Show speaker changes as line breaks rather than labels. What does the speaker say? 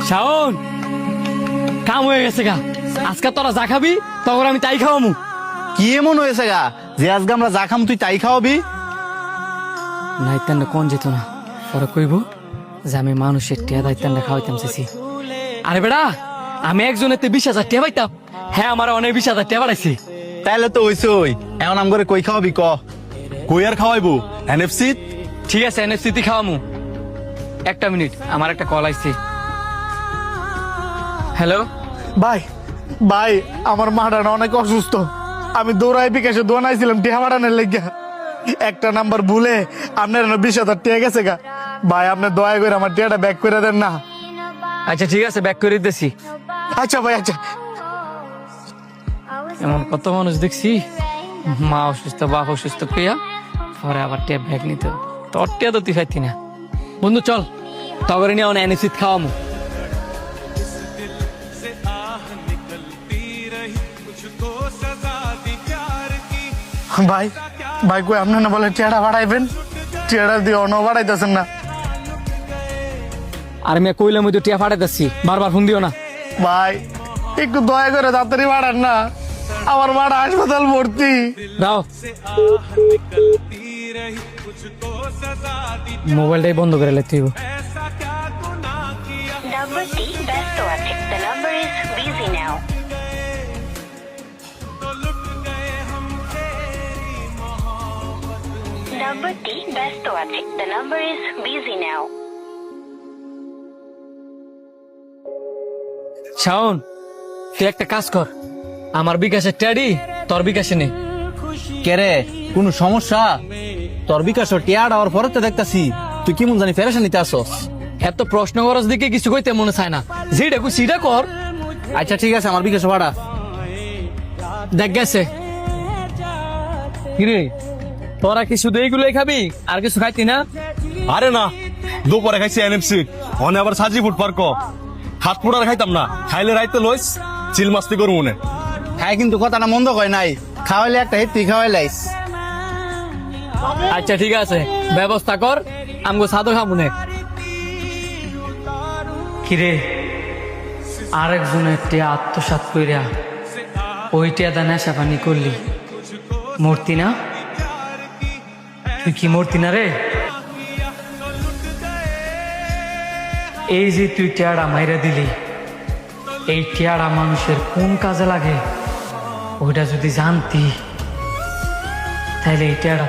শাওন, কাম হয়ে গেছে গা। আজকে তোরা যা খাবি তখন আমি তাই খাওয়ামু।
কি এমন হয়েছে গা যে আজকে আমরা যা খাম তুই তাই খাওয়াবি?
নাইতান্ডা কোন যেত না, ওরা কইব যে আমি মানুষের টিয়া দায়িত্বান্ডা খাওয়াইতাম চাইছি। আরে বেড়া, আমি একজনের 20,000 টিয়া পাইতাম, হ্যাঁ আমার অনেক 20,000 টিয়া বাড়াইছি।
তাইলে তো হইছই, এখন আম করে কই খাওয়াবি ক?
কই আর খাওয়াইবো? এনএফসি।
ঠিক আছে, এনএফসিতে খাওয়ামু। একটা মিনিট, আমার একটা কল আইছে। হ্যালো
ভাই ভাই আমার মাটা না অনেক অসুস্থ। আমি দৌড়াই বিকাশে দোয়ানাইছিলাম টিহা মারানের লেগে, একটা নাম্বার ভুলে আপনার 20,000 টিয়া গেছে গা। ভাই আপনি দয়া করে আমার টিয়াটা ব্যাক করে দেন না।
আচ্ছা ঠিক আছে, ব্যাক করে দিতেছি।
আচ্ছা ভাই আচ্ছা।
এমন কত মানুষ দেখছি, মা অসুস্থ বাপ অসুস্থ কইয়া পরে আবার টিয়া ব্যাগ নিতে, তোর টিয়া তো তুই খাইতি না। বন্ধু চল, তগরে নিয়ে এনএফসি খাওয়ামু।
ভাই ভাই কই আপনি না বলে টিয়াটা বাড়াইবেন, টিয়াটা দিয়ে অন্য বাড়াইতেছেন না।
আর আমি কইলাম ওই তো টিয়া ফাটাইতেছি, বারবার ফোন দিও না।
ভাই একটু দয়া করে তাড়াতাড়ি বাড়ান না, আমার মাটা হাসপাতাল ভর্তি।
দাও মোবাইলটাই বন্ধ করে লেতে হইব।
নাম্বারটি ব্যস্ত আছে। The number is busy now. নাম্বারটি ব্যস্ত আছে। The number is busy now.
Shaon, তুই একটা কাজ কর, আমার বিকাশের ট্যাডি তোর বিকাশে নেই।
কেরে কোন সমস্যা? তোর বিকাশ টিয়াটা আর পরে তো দেখতাছি তুই কেমন জানি ফেরেশান নিতে আসস।
এত প্রশ্ন করস দিকে কিছু কইতে মনে চায় না, যেটা কই সেটা কর।
আচ্ছা ঠিক আছে, আমার বিকাশ ভাড়া
দেখ গেছে। কিরে তোরা কি শুধু এইগুলোই খাবি, আর কিছু খাইতি না?
আরে না, দুপুরে খাইছি এনএফসি, অনে আবার সাজি ফুড পার্ক। হাত পোড়ার খাইতাম না, খাইলে রাইতে লইস চিল মাস্তি করবো মনে।
হ্যাঁ কিন্তু কথাটা মন্দ কয় নাই, খাওয়াইলে একটা হেড তুই খাওয়াইলাইস।
আচ্ছা ঠিক আছে, ব্যবস্থা কর, আমগো সাদো খামুনে। কিরে আরেকজনের টিয়া আত্মসাৎ কইরা ওই টিয়াদা নেশা পানি করলি, মূর্তি না? তুই কি মূর্তি না রে? এই যে তুই টিয়াড়া মাইরা দিলি, এই টিয়াড়া মানুষের কোন কাজে লাগে ওইটা যদি জানতি, তাইলে এই টিয়াড়া